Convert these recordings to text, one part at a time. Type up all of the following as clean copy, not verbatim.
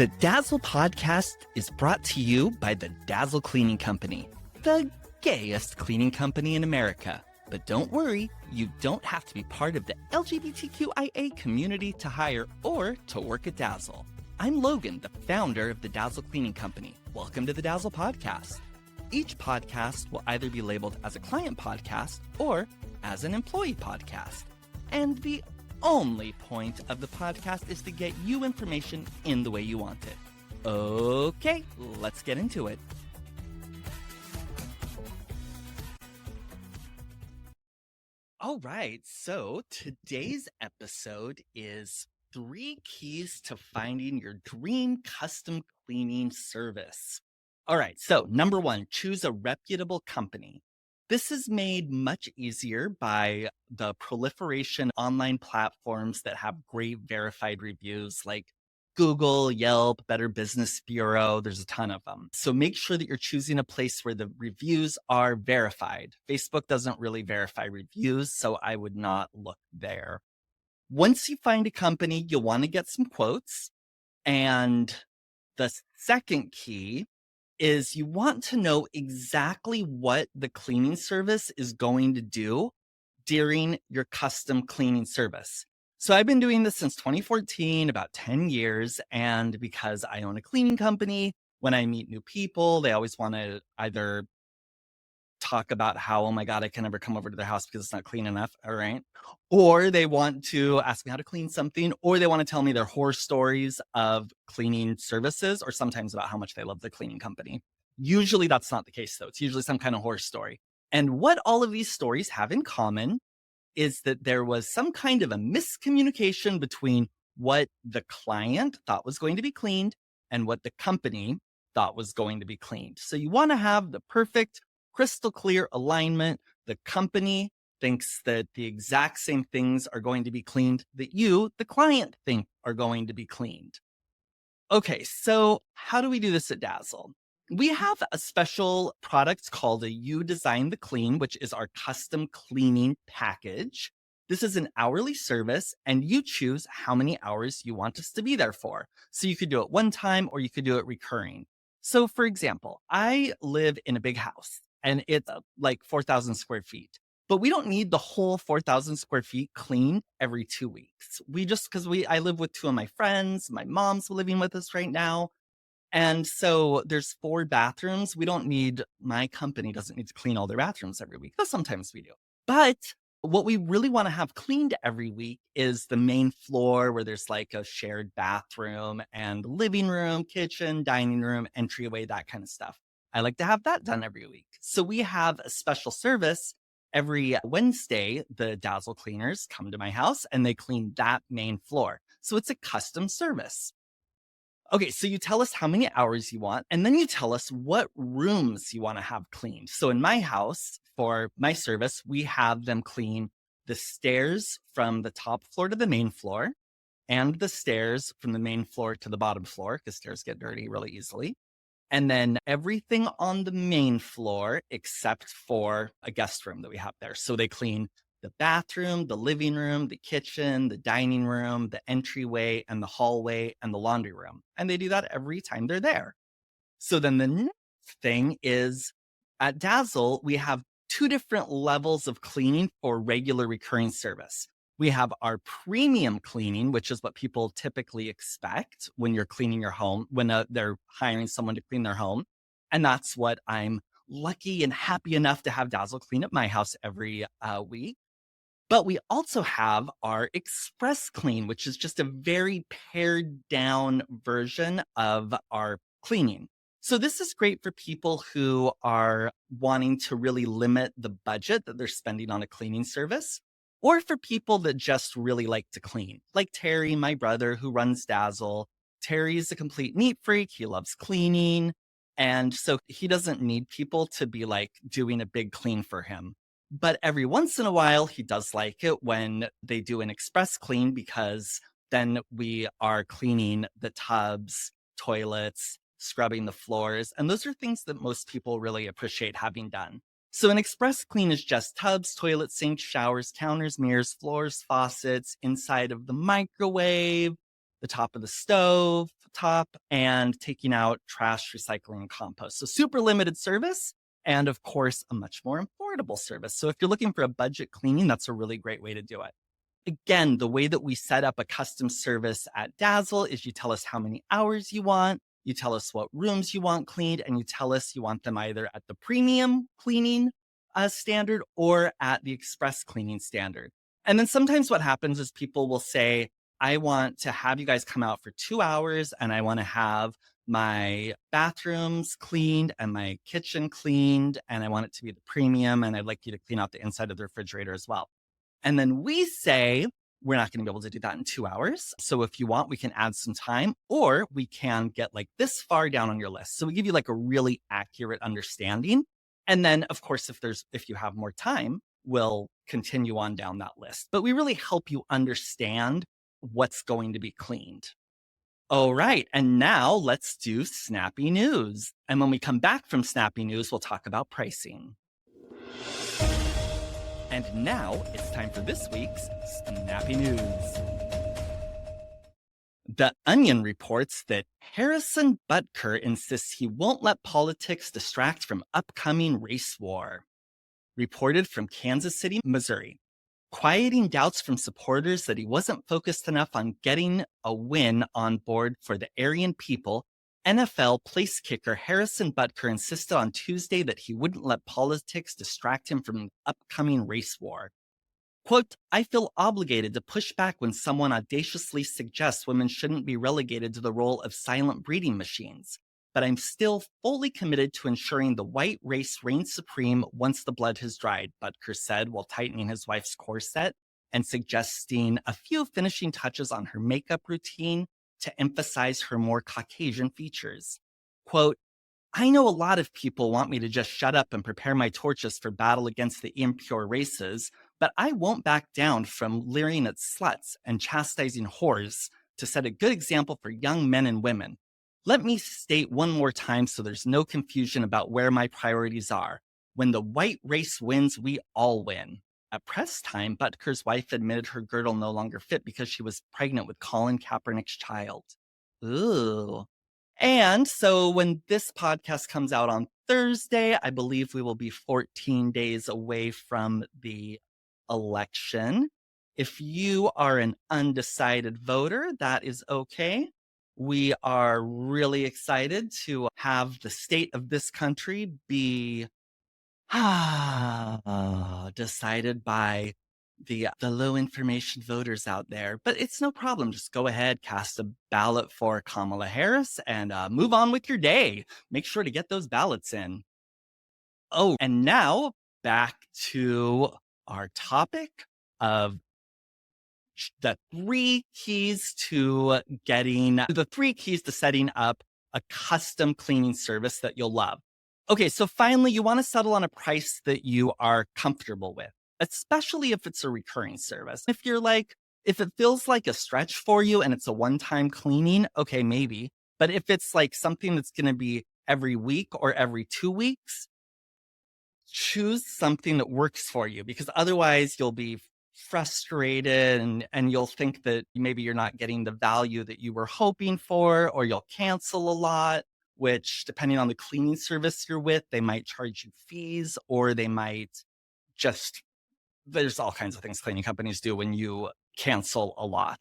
The Dazzle podcast is brought to you by the Dazzle Cleaning Company, the gayest cleaning company in America. But don't worry, you don't have to be part of the LGBTQIA community to hire or to work at Dazzle. I'm Logan, the founder of the Dazzle Cleaning Company. Welcome to the Dazzle podcast. Each podcast will either be labeled as a client podcast or as an employee podcast. And the only point of the podcast is to get you information in the way you want it. Okay, let's get into it. All right, so today's episode is 3 keys to finding your dream custom cleaning service. All right, so number 1, choose a reputable company. This is made much easier by the proliferation of online platforms that have great verified reviews like Google, Yelp, Better Business Bureau. There's a ton of them. So make sure that you're choosing a place where the reviews are verified. Facebook doesn't really verify reviews, so I would not look there. Once you find a company, you'll want to get some quotes. And the second key is you want to know exactly what the cleaning service is going to do during your custom cleaning service. So I've been doing this since 2014, about 10 years. And because I own a cleaning company, when I meet new people, they always want to either talk about how, oh my God, I can never come over to their house because it's not clean enough. All right. Or they want to ask me how to clean something, or they want to tell me their horror stories of cleaning services, or sometimes about how much they love the cleaning company. Usually that's not the case though. It's usually some kind of horror story. And what all of these stories have in common is that there was some kind of a miscommunication between what the client thought was going to be cleaned and what the company thought was going to be cleaned. So you want to have the perfect crystal clear alignment. The company thinks that the exact same things are going to be cleaned that you, the client, think are going to be cleaned. Okay, so how do we do this at Dazzle? We have a special product called a You Design the Clean, which is our custom cleaning package. This is an hourly service, and you choose how many hours you want us to be there for. So you could do it one time, or you could do it recurring. So for example, I live in a big house, and it's like 4,000 square feet. But we don't need the whole 4,000 square feet cleaned every 2 weeks. Because I live with 2 of my friends. My mom's living with us right now. And so there's 4 bathrooms. My company doesn't need to clean all their bathrooms every week, though sometimes we do. But what we really want to have cleaned every week is the main floor, where there's like a shared bathroom and living room, kitchen, dining room, entryway, that kind of stuff. I like to have that done every week. So we have a special service. Every Wednesday, the Dazzle cleaners come to my house and they clean that main floor. So it's a custom service. Okay, so you tell us how many hours you want, and then you tell us what rooms you want to have cleaned. So in my house, for my service, we have them clean the stairs from the top floor to the main floor, and the stairs from the main floor to the bottom floor, because stairs get dirty really easily. And then everything on the main floor except for a guest room that we have there. So they clean the bathroom, the living room, the kitchen, the dining room, the entryway, and the hallway, and the laundry room. And they do that every time they're there. So then the next thing is, at Dazzle, we have 2 different levels of cleaning for regular recurring service. We have our premium cleaning, which is what people typically expect when you're cleaning your home, when they're hiring someone to clean their home. And that's what I'm lucky and happy enough to have Dazzle clean at my house every week. But we also have our express clean, which is just a very pared down version of our cleaning. So this is great for people who are wanting to really limit the budget that they're spending on a cleaning service, or for people that just really like to clean, like Terry, my brother, who runs Dazzle. Terry's a complete neat freak. He loves cleaning. And so he doesn't need people to be like doing a big clean for him. But every once in a while, he does like it when they do an express clean, because then we are cleaning the tubs, toilets, scrubbing the floors. And those are things that most people really appreciate having done. So an express clean is just tubs, toilets, sinks, showers, counters, mirrors, floors, faucets, inside of the microwave, the top of the stove, top and taking out trash, recycling, and compost. So super limited service. And of course, a much more affordable service. So if you're looking for a budget cleaning, that's a really great way to do it. Again, the way that we set up a custom service at Dazzle is you tell us how many hours you want, you tell us what rooms you want cleaned, and you tell us you want them either at the premium cleaning standard or at the express cleaning standard. And then sometimes what happens is people will say, I want to have you guys come out for 2 hours and I want to have my bathrooms cleaned and my kitchen cleaned, and I want it to be the premium, and I'd like you to clean out the inside of the refrigerator as well. And then we say, we're not going to be able to do that in 2 hours. So if you want, we can add some time, or we can get like this far down on your list. So we give you like a really accurate understanding. And then of course, if you have more time, we'll continue on down that list. But we really help you understand what's going to be cleaned. All right. And now let's do snappy news. And when we come back from snappy news, we'll talk about pricing. And now it's time for this week's snappy news. The Onion reports that Harrison Butker insists he won't let politics distract from upcoming race war. Reported from Kansas City, Missouri. Quieting doubts from supporters that he wasn't focused enough on getting a win on board for the Aryan people, NFL place kicker Harrison Butker insisted on Tuesday that he wouldn't let politics distract him from the upcoming race war. Quote, I feel obligated to push back when someone audaciously suggests women shouldn't be relegated to the role of silent breeding machines, but I'm still fully committed to ensuring the white race reigns supreme once the blood has dried, Butker said while tightening his wife's corset and suggesting a few finishing touches on her makeup routine to emphasize her more Caucasian features. Quote, I know a lot of people want me to just shut up and prepare my torches for battle against the impure races, but I won't back down from leering at sluts and chastising whores to set a good example for young men and women. Let me state one more time so there's no confusion about where my priorities are. When the white race wins, we all win. At press time, Butker's wife admitted her girdle no longer fit because she was pregnant with Colin Kaepernick's child. Ooh. And so when this podcast comes out on Thursday, I believe we will be 14 days away from the election. If you are an undecided voter, that is okay. We are really excited to have the state of this country be decided by the low information voters out there. But it's no problem. Just go ahead, cast a ballot for Kamala Harris and move on with your day. Make sure to get those ballots in. Oh, and now back to our topic of the three keys to setting up a custom cleaning service that you'll love. Okay, so finally, you want to settle on a price that you are comfortable with, especially if it's a recurring service. If it feels like a stretch for you and it's a one-time cleaning, okay, maybe. But if it's like something that's going to be every week or every 2 weeks, choose something that works for you, because otherwise you'll be frustrated and you'll think that maybe you're not getting the value that you were hoping for, or you'll cancel a lot, which depending on the cleaning service you're with, they might charge you fees, or they might just, there's all kinds of things cleaning companies do when you cancel a lot.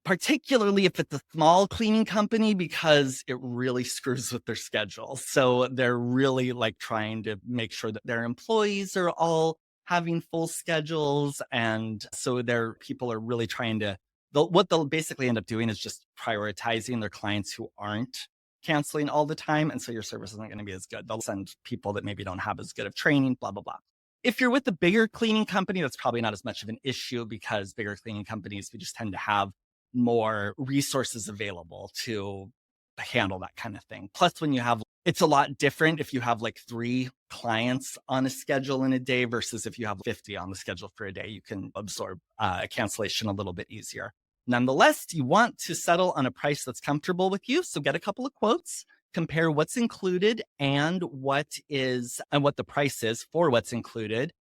Particularly if it's a small cleaning company, because it really screws with their schedule. So they're really like trying to make sure that their employees are all having full schedules. And so their people are really trying to, what they'll basically end up doing is just prioritizing their clients who aren't canceling all the time. And so your service isn't going to be as good. They'll send people that maybe don't have as good of training, blah, blah, blah. If you're with a bigger cleaning company, that's probably not as much of an issue, because bigger cleaning companies, we just tend to have more resources available to handle that kind of thing. Plus, when you have, it's a lot different if you have like 3 clients on a schedule in a day versus if you have 50 on the schedule for a day. You can absorb a cancellation a little bit easier. Nonetheless, you want to settle on a price that's comfortable with you. So get a couple of quotes, compare what's included and what the price is for what's included.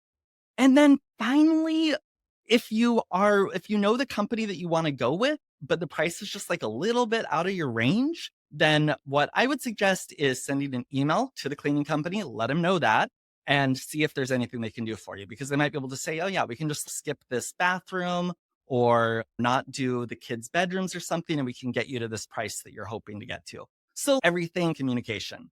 And then finally, if you know the company that you want to go with, but the price is just like a little bit out of your range, then what I would suggest is sending an email to the cleaning company, let them know that, and see if there's anything they can do for you, because they might be able to say, oh yeah, we can just skip this bathroom or not do the kids' bedrooms or something, and we can get you to this price that you're hoping to get to. So everything communication.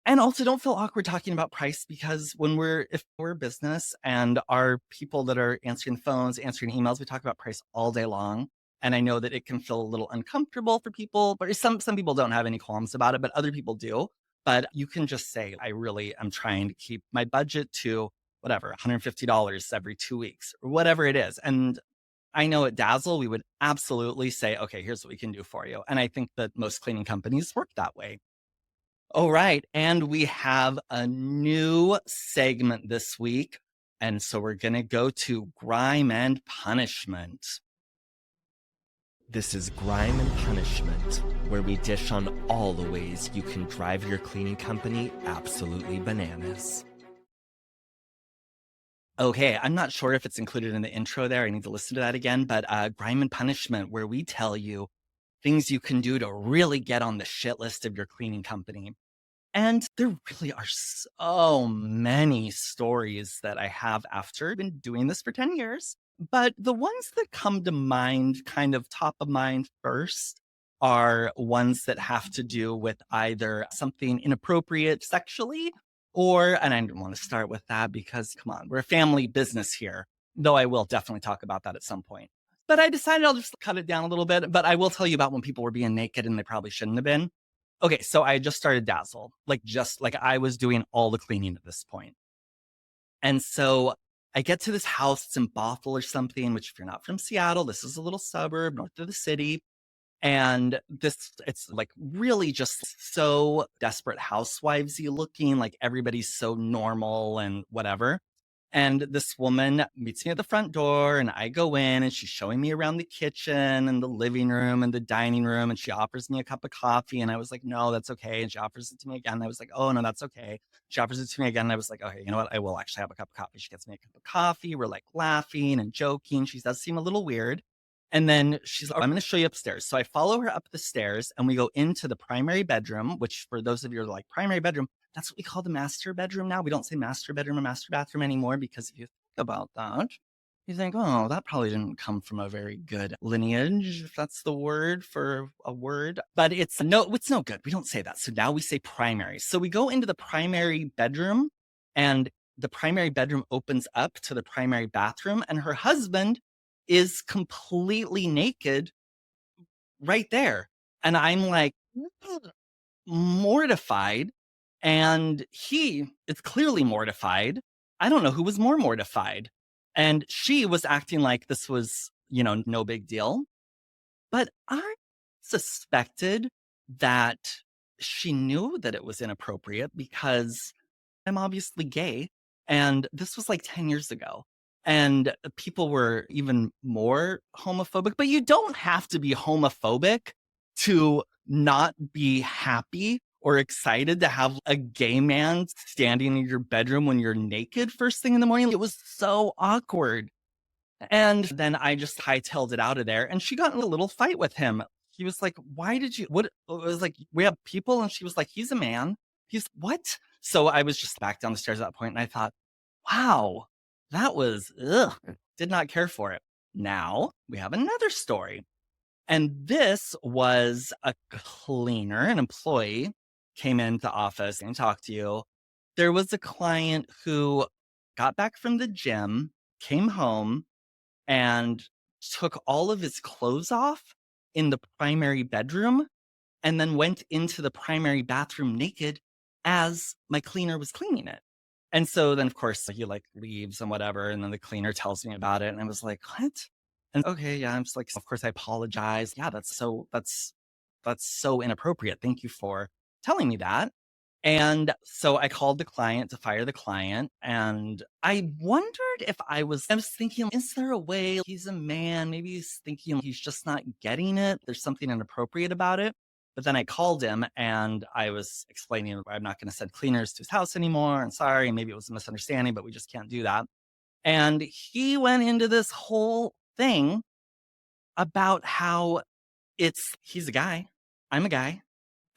And also don't feel awkward talking about price, because if we're a business and our people that are answering phones, answering emails, we talk about price all day long. And I know that it can feel a little uncomfortable for people, but some people don't have any qualms about it, but other people do. But you can just say, I really am trying to keep my budget to whatever, $150 every 2 weeks or whatever it is. And I know at Dazzle, we would absolutely say, okay, here's what we can do for you. And I think that most cleaning companies work that way. All right. And we have a new segment this week. And so we're going to go to Grime and Punishment. This is Grime and Punishment, where we dish on all the ways you can drive your cleaning company absolutely bananas. Okay, I'm not sure if it's included in the intro there. I need to listen to that again. But Grime and Punishment, where we tell you things you can do to really get on the shit list of your cleaning company. And there really are so many stories that I have after been doing this for 10 years. But the ones that come to mind, kind of top of mind first, are ones that have to do with either something inappropriate sexually, and I don't want to start with that because, come on, we're a family business here, though I will definitely talk about that at some point. But I decided I'll just cut it down a little bit. But I will tell you about when people were being naked and they probably shouldn't have been. Okay, so I just started Dazzle, just like I was doing all the cleaning at this point. And so I get to this house, it's in Bothell or something, which if you're not from Seattle, this is a little suburb north of the city. And it's like really just so Desperate Housewivesy looking, like everybody's so normal and whatever. And this woman meets me at the front door, and I go in, and she's showing me around the kitchen and the living room and the dining room. And she offers me a cup of coffee. And I was like, no, that's okay. And she offers it to me again. And I was like, oh, no, that's okay. She offers it to me again. And I was like, okay, you know what? I will actually have a cup of coffee. She gets me a cup of coffee. We're like laughing and joking. She does seem a little weird. And then she's like, I'm going to show you upstairs. So I follow her up the stairs, and we go into the primary bedroom, which for those of you who are like, primary bedroom, that's what we call the master bedroom now. We don't say master bedroom or master bathroom anymore, because if you think about that, you think, oh, that probably didn't come from a very good lineage, if that's the word for a word. But it's no good. We don't say that. So now we say primary. So we go into the primary bedroom, and the primary bedroom opens up to the primary bathroom, and her husband is completely naked right there. And I'm like mortified. And he is clearly mortified. I don't know who was more mortified. And she was acting like this was, no big deal. But I suspected that she knew that it was inappropriate, because I'm obviously gay. And this was like 10 years ago. And people were even more homophobic. But you don't have to be homophobic to not be happy or excited to have a gay man standing in your bedroom when you're naked first thing in the morning. It was so awkward. And then I just hightailed it out of there. And she got in a little fight with him. He was like, why did you, what? It was like, we have people. And she was like, he's a man. He's what? So I was just back down the stairs at that point, and I thought, wow, that was, did not care for it. Now we have another story. And this was a cleaner, an employee, came into office and talked to you. There was a client who got back from the gym, came home, and took all of his clothes off in the primary bedroom, and then went into the primary bathroom naked as my cleaner was cleaning it. And so then, of course, he leaves and whatever. And then the cleaner tells me about it. And I was like, what? And okay, yeah, I'm just like, of course, I apologize. Yeah, that's so inappropriate. Thank you for telling me that. And so I called the client to fire the client. And I wondered if I was thinking, is there a way he's a man? Maybe he's thinking he's just not getting it. There's something inappropriate about it. But then I called him, and I was explaining I'm not going to send cleaners to his house anymore. And sorry, maybe it was a misunderstanding, but we just can't do that. And he went into this whole thing about how he's a guy, I'm a guy.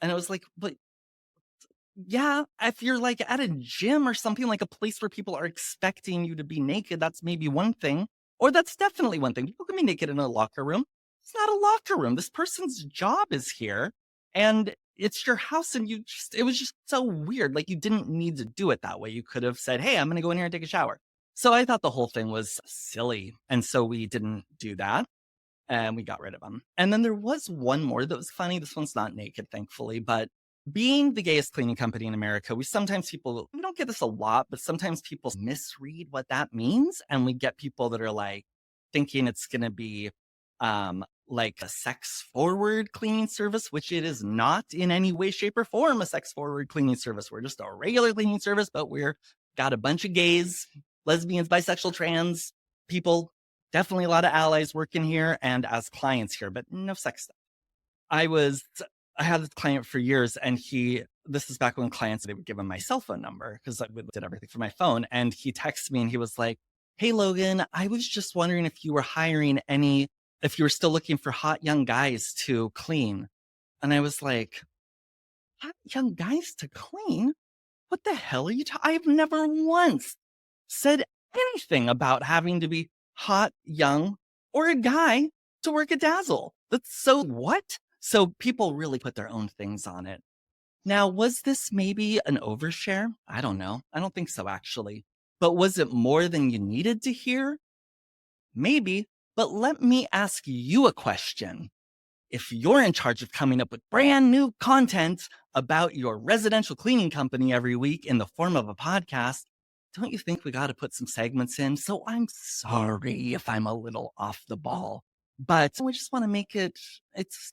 And I was like, but yeah, if you're like at a gym or something, like a place where people are expecting you to be naked, that's maybe one thing. Or that's definitely one thing. People can be naked in a locker room. It's not a locker room. This person's job is here and it's your house. And it was just so weird. Like you didn't need to do it that way. You could have said, hey, I'm going to go in here and take a shower. So I thought the whole thing was silly. And so we didn't do that. And we got rid of them. And then there was one more that was funny. This one's not naked, thankfully, but being the gayest cleaning company in America, we don't get this a lot, but sometimes people misread what that means. And we get people that are like thinking it's going to be like a sex forward cleaning service, which it is not in any way, shape, or form a sex forward cleaning service. We're just a regular cleaning service, but we're got a bunch of gays, lesbians, bisexual, trans people, definitely a lot of allies working here and as clients here, but no sex stuff. I had this client for years and this is back when clients, they would give him my cell phone number because I did everything from my phone. And he texted me and he was like, hey, Logan, I was just wondering if you were if you were still looking for hot young guys to clean. And I was like, hot young guys to clean? What the hell are you talking? I've never once said anything about having to be hot, young, or a guy to work at Dazzle. That's so what? So people really put their own things on it. Now, was this maybe an overshare? I don't know. I don't think so, actually. But was it more than you needed to hear? Maybe. But let me ask you a question. If you're in charge of coming up with brand new content about your residential cleaning company every week in the form of a podcast, don't you think we got to put some segments in? So I'm sorry if I'm a little off the ball, but we just want to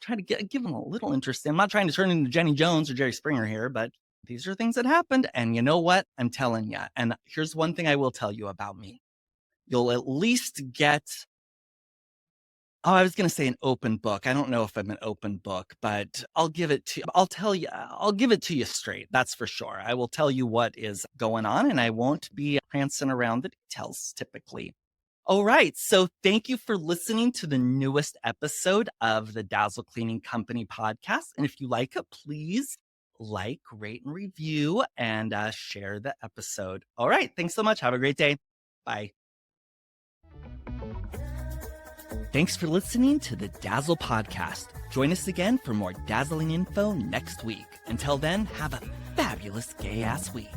try to give them a little interest. I'm not trying to turn into Jenny Jones or Jerry Springer here, but these are things that happened. And you know what? I'm telling you. And here's one thing I will tell you about me. You'll at least get, I was going to say an open book. I don't know if I'm an open book, but I'll give it to you straight. That's for sure. I will tell you what is going on and I won't be prancing around the details typically. All right. So thank you for listening to the newest episode of the Dazzle Cleaning Company podcast. And if you like it, please like, rate, and review and share the episode. All right. Thanks so much. Have a great day. Bye. Thanks for listening to the Dazzle podcast. Join us again for more dazzling info next week. Until then, have a fabulous gay-ass week.